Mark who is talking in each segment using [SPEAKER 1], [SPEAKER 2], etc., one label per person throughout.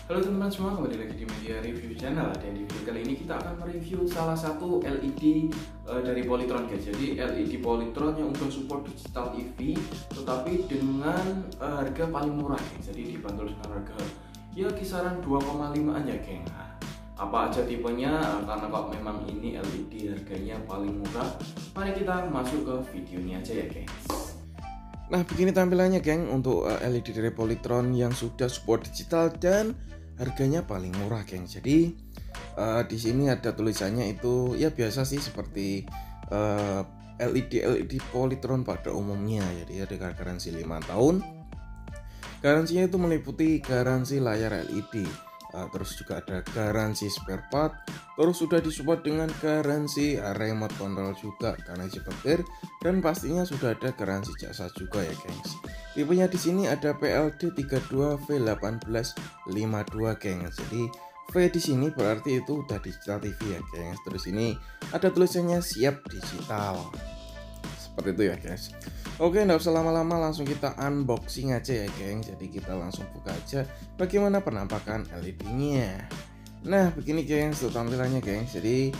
[SPEAKER 1] Halo teman-teman semua, kembali lagi di Media Review Channel. Dan di video kali ini kita akan mereview salah satu LED dari Polytron guys. Jadi LED Polytron yang udah support digital TV, tetapi dengan harga paling murah guys. Jadi dibanderol dengan harga ya kisaran 2,5an ya geng. Apa aja tipenya, karena kok memang ini LED harganya paling murah, mari kita masuk ke videonya aja ya guys. Nah, begini tampilannya geng untuk LED dari Polytron yang sudah support digital dan harganya paling murah geng. Jadi di sini ada tulisannya itu ya biasa sih seperti LED Polytron pada umumnya. Jadi ada garansi 5 tahun. Garansinya itu meliputi garansi layar LED. Terus juga ada garansi spare part, terus sudah disupport dengan garansi remote control juga, garansi petir, dan pastinya sudah ada garansi jasa juga ya gengs. Tipenya di sini ada PLD 32V1852 gengs. Jadi V di sini berarti itu udah digital TV ya gengs. Terus ini ada tulisannya siap digital. Seperti itu ya guys. Oke, nggak usah lama-lama, langsung kita unboxing aja ya geng. Jadi kita langsung buka aja bagaimana penampakan LED-nya. Nah, begini geng, untuk tampilannya geng. Jadi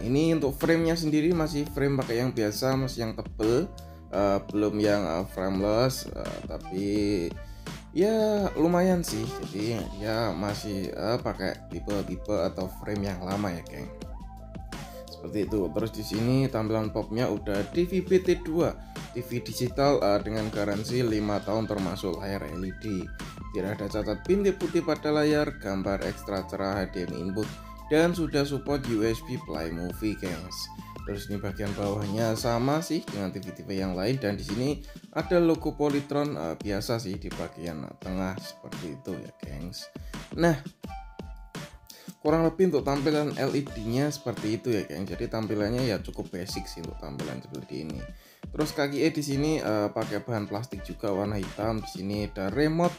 [SPEAKER 1] ini untuk frame-nya sendiri masih frame pakai yang biasa, masih yang tebel, belum yang frameless, tapi ya lumayan sih. Jadi dia masih pakai tipe atau frame yang lama ya geng. Seperti itu. Terus di sini tampilan popnya udah DVB-T2 TV digital dengan garansi 5 tahun termasuk layar LED. Tidak ada cacat bintik putih pada layar, gambar ekstra cerah, HDMI input, dan sudah support USB Play Movie gengs. Terus ini bagian bawahnya sama sih dengan TV-TV yang lain, dan di sini ada logo Polytron biasa sih di bagian tengah seperti itu ya gengs. Nah, kurang lebih untuk tampilan LED-nya seperti itu ya geng. Jadi tampilannya ya cukup basic sih untuk tampilan seperti ini. Terus kaki di sini pakai bahan plastik juga warna hitam. Di sini ada remote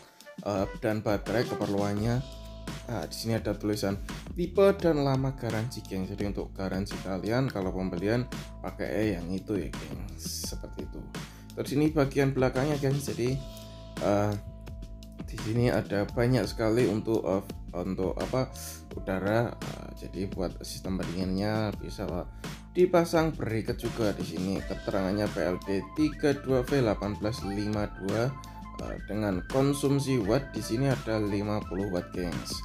[SPEAKER 1] dan baterai keperluannya. Di sini ada tulisan tipe dan lama garansi geng. Jadi untuk garansi kalian kalau pembelian pakai yang itu ya geng. Seperti itu. Terus ini bagian belakangnya geng. Jadi di sini ada banyak sekali untuk udara. Jadi buat sistem pendinginnya bisa dipasang bracket juga. Di sini keterangannya PLD 32V1852 dengan konsumsi watt di sini ada 50 watt gengs.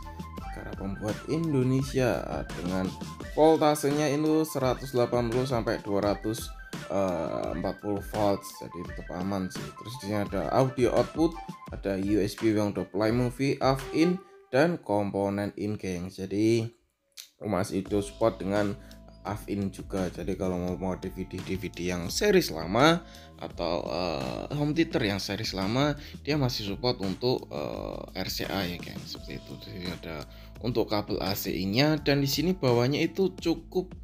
[SPEAKER 1] Karena pembuat Indonesia dengan voltasenya itu 180 sampai 240 volts, jadi tetap aman sih. Terus di sini ada audio output, ada USB yang untuk Play Movie, AV in, dan komponen in geng. Jadi masih itu support dengan AV in juga. Jadi kalau mau DVD yang series lama atau home theater yang series lama, dia masih support untuk RCA ya geng. Seperti itu. Jadi ada untuk kabel ACI-nya, dan di sini bawahnya itu cukup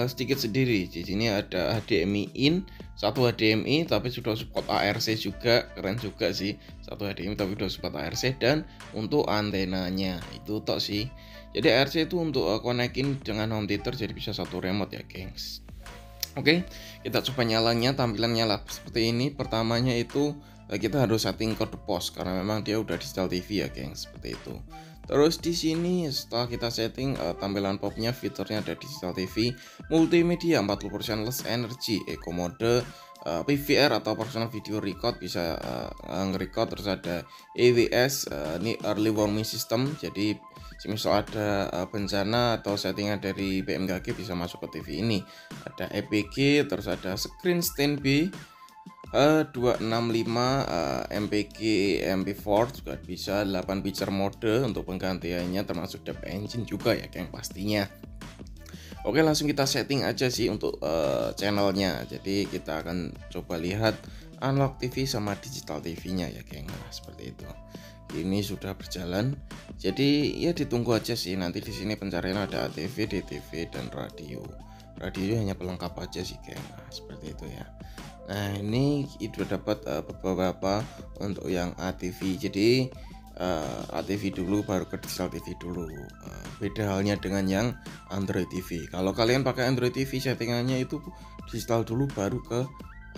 [SPEAKER 1] sedikit sendiri. Di sini ada HDMI in, satu HDMI tapi sudah support ARC juga, keren juga sih. Satu HDMI tapi sudah support ARC, dan untuk antenanya itu tok sih. Jadi ARC itu untuk konekin dengan home theater, jadi bisa satu remote ya gengs. Oke, kita coba nyalanya. Tampilannya lah seperti ini. Pertamanya itu kita harus setting kode pos karena memang dia udah digital TV ya gengs, seperti itu. Terus di sini setelah kita setting tampilan popnya, fiturnya ada digital TV, multimedia 40% less energy, eco mode, PVR atau personal video record, bisa nge-record. Terus ada EWS, ini early warning system. Jadi misal ada bencana atau settingan dari BMKG bisa masuk ke TV ini. Ada EPG, terus ada screen standby 265 MPG MP4 juga bisa, 8 picture mode untuk penggantiannya termasuk depth engine juga ya geng pastinya. Oke, langsung kita setting aja sih untuk channelnya. Jadi kita akan coba lihat analog TV sama digital TV-nya ya geng. Nah, seperti itu. Ini sudah berjalan. Jadi ya ditunggu aja sih. Nanti di sini pencarian ada ATV, DTV, dan radio. Radio hanya pelengkap aja sih geng. Nah, seperti itu ya. Nah, ini sudah dapat beberapa untuk yang ATV. Jadi ATV dulu baru ke digital TV dulu. Beda halnya dengan yang Android TV. Kalau kalian pakai Android TV, settingannya itu digital dulu baru ke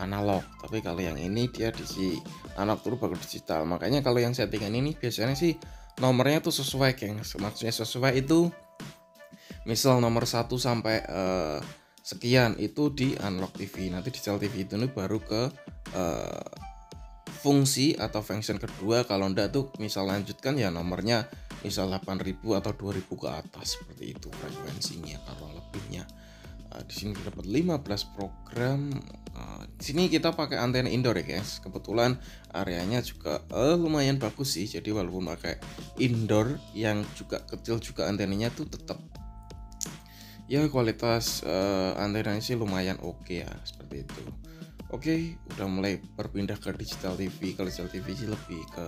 [SPEAKER 1] analog. Tapi kalau yang ini dia di analog dulu baru digital. Makanya kalau yang settingan ini biasanya sih nomornya tuh sesuai, gengs. Maksudnya sesuai itu misal nomor 1 sampai sekian itu di unlock TV. Nanti digital TV itu nih baru ke fungsi atau function kedua. Kalau enggak tuh misal lanjutkan ya nomornya misal 8000 atau 2000 ke atas, seperti itu frekuensinya. Kalau lebihnya di sini dapat 15 program. Di sini kita pakai antena indoor ya, guys. Kebetulan areanya juga lumayan bagus sih. Jadi walaupun pakai indoor yang juga kecil juga antenanya tuh tetap ya kualitas antenanya sih lumayan oke ya, seperti itu. Oke, udah mulai berpindah ke digital TV. Kalau digital TV sih lebih ke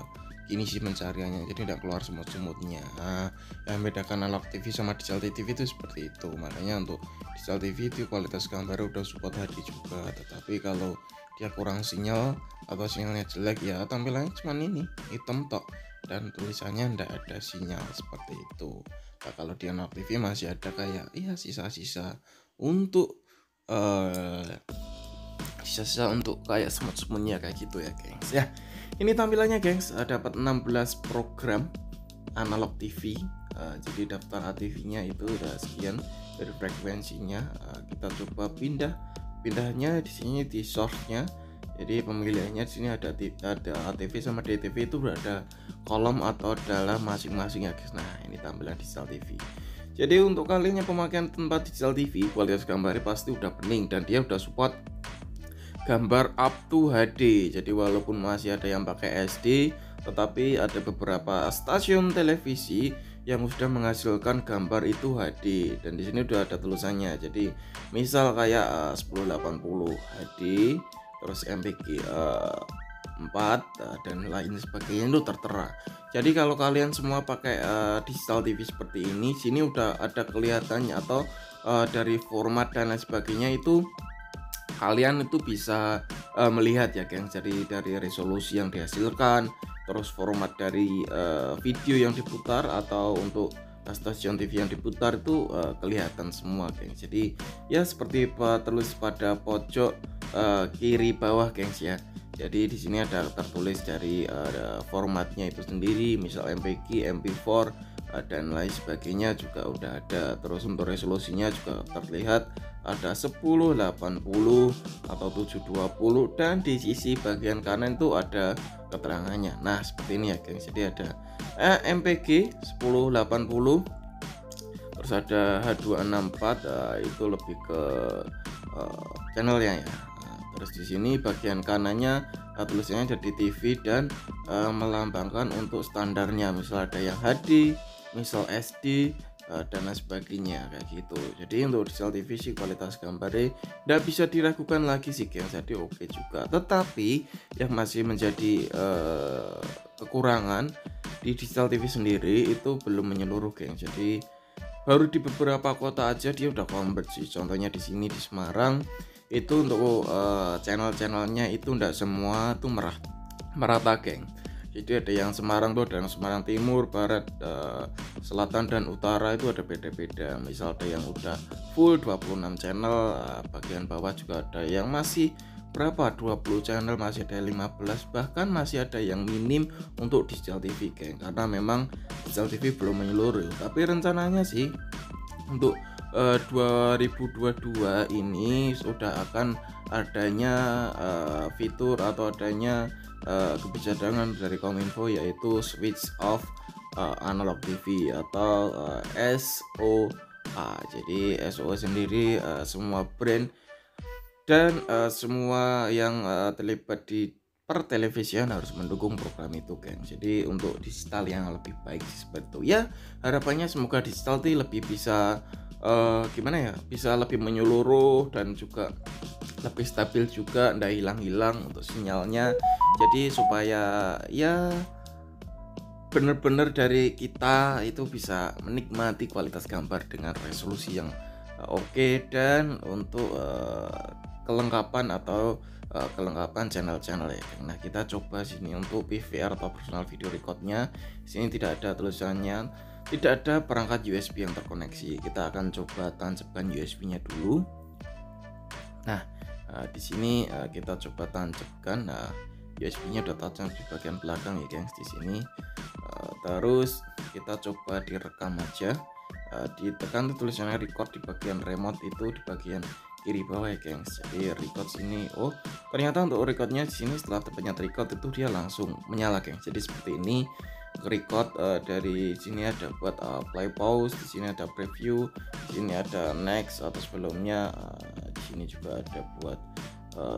[SPEAKER 1] ini sih pencariannya, jadi tidak keluar semut-semutnya. Nah, yang membedakan analog TV sama digital TV itu seperti itu. Makanya untuk digital TV itu kualitas gambar udah support HD juga, tetapi kalau dia kurang sinyal atau sinyalnya jelek ya tampilannya cuma ini hitam tok dan tulisannya ndak ada sinyal, seperti itu. Nah, kalau di analog TV masih ada kayak ya sisa-sisa untuk sisa-sisa untuk kayak semut-semutnya kayak gitu ya, gengs. Ya, ini tampilannya, gengs. Dapat 16 program analog TV. Jadi daftar ATV-nya itu udah sekian dari frekuensinya. Kita coba pindahnya di sini di source-nya. Jadi pemilihannya di sini ada ATV sama DTV itu berada kolom atau dalam masing-masing ya, guys. Nah, ini tampilan digital TV. Jadi untuk kalian yang pemakaian tempat digital TV, kualitas gambarnya pasti udah bening dan dia udah support gambar up to HD. Jadi walaupun masih ada yang pakai SD, tetapi ada beberapa stasiun televisi yang sudah menghasilkan gambar itu HD dan di sini udah ada tulisannya. Jadi misal kayak 1080 HD, terus MPG 4 dan lain sebagainya itu tertera. Jadi kalau kalian semua pakai digital TV seperti ini, sini udah ada kelihatannya atau dari format dan lain sebagainya itu kalian itu bisa melihat ya, gengs. Jadi dari resolusi yang dihasilkan, terus format dari video yang diputar atau untuk stasiun TV yang diputar itu kelihatan semua, gengs. Jadi ya seperti tertulis pada pojok kiri bawah, gengs ya. Jadi di sini ada tertulis dari formatnya itu sendiri, misal MPG, MP4 dan lain sebagainya juga udah ada. Terus untuk resolusinya juga terlihat ada 1080 atau 720 dan di sisi bagian kanan itu ada keterangannya. Nah, seperti ini ya, gengs. Jadi ada MPG 1080, terus ada H264, itu lebih ke channelnya ya. Terus di sini bagian kanannya tulisannya jadi TV dan melambangkan untuk standarnya, misal ada yang HD, misal SD dan lain sebagainya kayak gitu. Jadi untuk digital TV sih kualitas gambarnya tidak bisa diragukan lagi sih, gengs. Jadi oke juga. Tetapi yang masih menjadi kekurangan di digital TV sendiri itu belum menyeluruh, gengs. Jadi baru di beberapa kota aja dia udah convert sih. Contohnya di sini di Semarang itu untuk channel-channelnya itu enggak semua tuh merata, geng. Jadi ada yang Semarang tuh, ada yang Semarang Timur, Barat, Selatan dan Utara itu ada beda-beda. Misal ada yang udah full 26 channel, bagian bawah juga ada yang masih berapa 20 channel, masih ada 15, bahkan masih ada yang minim untuk digital TV, geng. Karena memang digital TV belum menyeluruh. Tapi rencananya sih untuk 2022 ini sudah akan adanya fitur atau adanya kebijakan dari Kominfo, yaitu switch off analog TV atau SOA. Jadi SOA sendiri semua brand dan semua yang terlibat di pertelevisian harus mendukung program itu, geng. Jadi untuk digital yang lebih baik seperti itu ya, harapannya semoga digital itu lebih bisa gimana ya, bisa lebih menyeluruh dan juga lebih stabil juga, ndak hilang-hilang untuk sinyalnya. Jadi supaya ya bener-bener dari kita itu bisa menikmati kualitas gambar dengan resolusi yang oke dan untuk kelengkapan atau kelengkapan channel-channel ya. Nah, kita coba sini untuk PVR atau personal video recordnya. Sini tidak ada tulisannya, tidak ada perangkat USB yang terkoneksi. Kita akan coba tancapkan USB-nya dulu. Nah, di sini kita coba tancapkan. Nah, USB-nya udah tajam di bagian belakang ya gengs di sini. Terus kita coba direkam aja. Ditekan tuh tulisannya record di bagian remote itu di bagian kiri bawah ya gengs. Jadi record sini. Oh ternyata untuk recordnya di sini setelah terpencet record itu dia langsung menyala gengs. Jadi seperti ini record. Dari sini ada buat play pause, di sini ada preview, di sini ada next atau sebelumnya. Di sini juga ada buat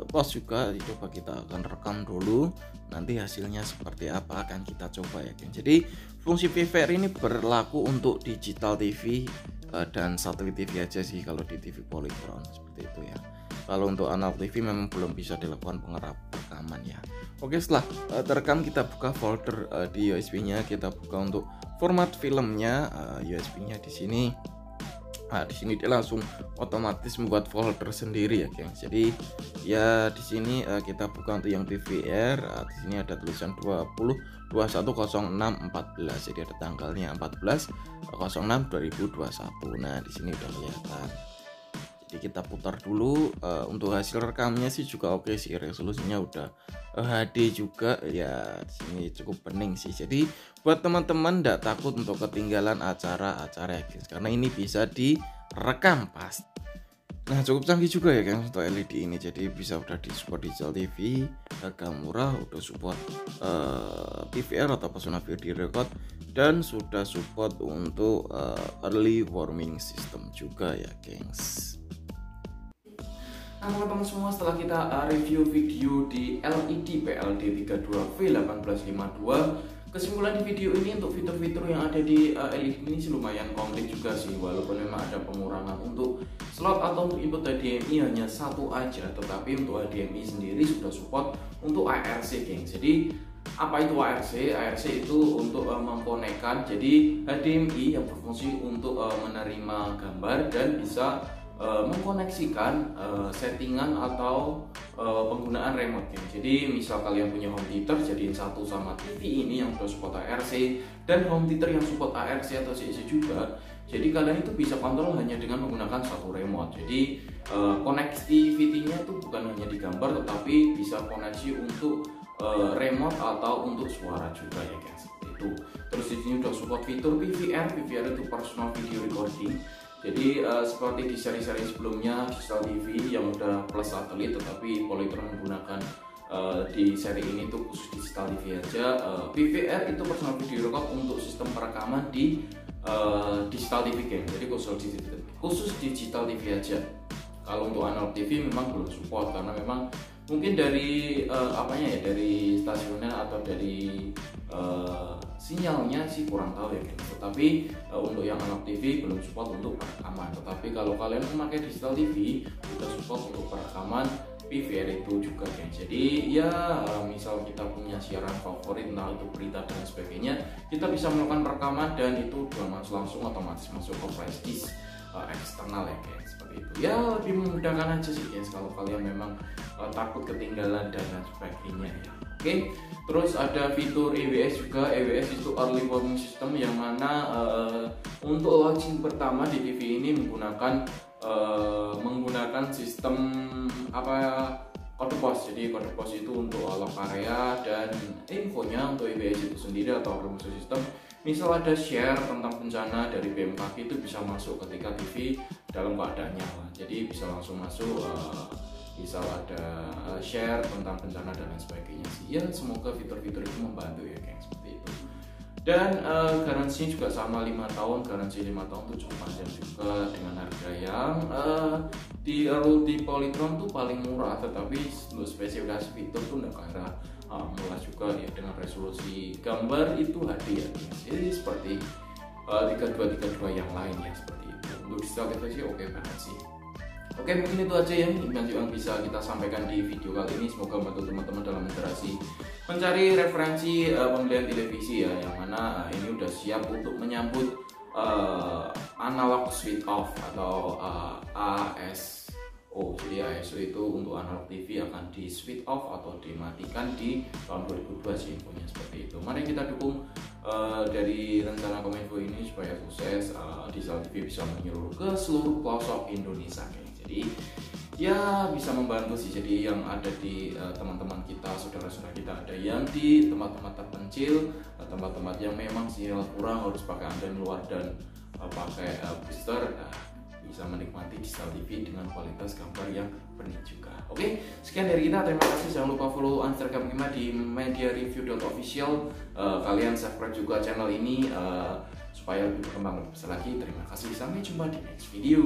[SPEAKER 1] pause juga. Coba kita akan rekam dulu, nanti hasilnya seperti apa akan kita coba ya gengs. Jadi fungsi VVR ini berlaku untuk digital TV dan satelit TV aja sih kalau di TV Polytron seperti itu ya. Kalau untuk analog TV memang belum bisa dilakukan rekaman ya. Oke, setelah terekam kita buka folder di USB-nya, kita buka untuk format filmnya, USB-nya di sini. Nah, di sini dia langsung otomatis membuat folder sendiri ya, gengs. Jadi ya di sini kita buka untuk yang DVR. Di sini ada tulisan 20210614. Jadi ada tanggalnya 14/06/2021. Nah, di sini udah kelihatan. Jadi kita putar dulu. Untuk hasil rekamnya sih juga oke sih, resolusinya udah HD juga ya. Di sini cukup bening sih. Jadi buat teman-teman tidak takut untuk ketinggalan acara-acara ya guys, karena ini bisa direkam pas. Nah cukup canggih juga ya kan untuk LED ini. Jadi bisa udah di support digital TV, harga murah, udah support PVR atau personal video record, dan sudah support untuk early warning system juga ya gengs. Nah teman-teman semua, setelah kita review video di LED PLD32V1852, kesimpulan di video ini untuk fitur-fitur yang ada di LED ini sih lumayan komplit juga sih. Walaupun memang ada pengurangan untuk slot atau untuk input HDMI hanya satu aja, tetapi untuk HDMI sendiri sudah support untuk ARC geng. Jadi apa itu ARC? ARC itu untuk mengkonekkan jadi HDMI yang berfungsi untuk menerima gambar dan bisa mengkoneksikan settingan atau penggunaan remote game. Jadi misal kalian punya home theater, jadiin satu sama TV ini yang sudah support ARC dan home theater yang support ARC atau CC juga. Jadi kalian itu bisa kontrol hanya dengan menggunakan satu remote. Jadi connectivity-nya itu bukan hanya di gambar, tetapi bisa koneksi untuk remote atau untuk suara juga ya guys. Itu. Terus di sini udah support fitur PVR. PVR itu personal video recording. Jadi seperti di seri-seri sebelumnya digital TV yang udah plus satelit, tetapi Polytron menggunakan di seri ini tuh khusus digital TV aja. PVR itu personal video record untuk sistem perekaman di digital TV game. Jadi khusus digital TV aja. Kalau untuk analog TV memang belum support karena memang mungkin dari dari stasiunnya atau dari sinyalnya sih kurang tahu ya gitu. Tetapi untuk yang analog TV belum support untuk perekaman. Tetapi kalau kalian memakai digital TV sudah support untuk perekaman PVR itu juga kan. Jadi ya misal kita punya siaran favorit, entah itu berita dan sebagainya, kita bisa melakukan perekaman dan itu langsung otomatis masuk ke flash disk eksternal ya guys, seperti itu. Ya lebih memudahkan aja sih guys kalau kalian memang takut ketinggalan dan lain sebagainya ya. Oke, terus ada fitur EWS juga. EWS itu early warning system yang mana untuk launching pertama di TV ini menggunakan sistem kode pos. Jadi kode pos itu untuk lock area dan infonya untuk EWS itu sendiri atau remote system. Misal ada share tentang bencana dari BMKG itu bisa masuk ketika TV dalam keadaan nyala. Jadi bisa langsung masuk. Misal ada share tentang bencana dan lain sebagainya sih. Ya semoga fitur-fitur itu membantu ya geng, seperti itu. Dan garansinya juga sama 5 tahun. Garansi 5 tahun itu cukup panjang juga dengan harga yang di Polytron tuh paling murah, tetapi untuk spesifikasi fitur tuh nggak kalah murah juga ya, dengan resolusi gambar itu HD ya guys. Jadi seperti 3232 yang lain ya, seperti itu. Untuk digital TV sih oke banget sih. Oke, mungkin itu aja ya yang bisa kita sampaikan di video kali ini. Semoga membantu teman-teman dalam interaksi mencari referensi pembelian televisi ya, yang mana ini udah siap untuk menyambut analog switch off atau ASO. Jadi ASO itu untuk analog TV akan di switch off atau dimatikan di tahun 2002 sih, infonya seperti itu. Mari kita dukung dari rencana Kominfo ini supaya sukses, digital TV bisa menyeluruh ke seluruh pelosok Indonesia. Jadi ya bisa membantu sih. Jadi yang ada di teman-teman kita, saudara-saudara kita, ada yang di tempat-tempat terpencil, tempat-tempat yang memang sinyal kurang, harus pakai anten luar dan pakai booster, bisa menikmati digital TV dengan kualitas gambar yang bening juga. Oke, sekian dari kita, terima kasih. Jangan lupa follow Instagram kita di mediareview.official. Kalian subscribe juga channel ini supaya lebih berkembang lebih besar lagi. Terima kasih, sampai jumpa di next video.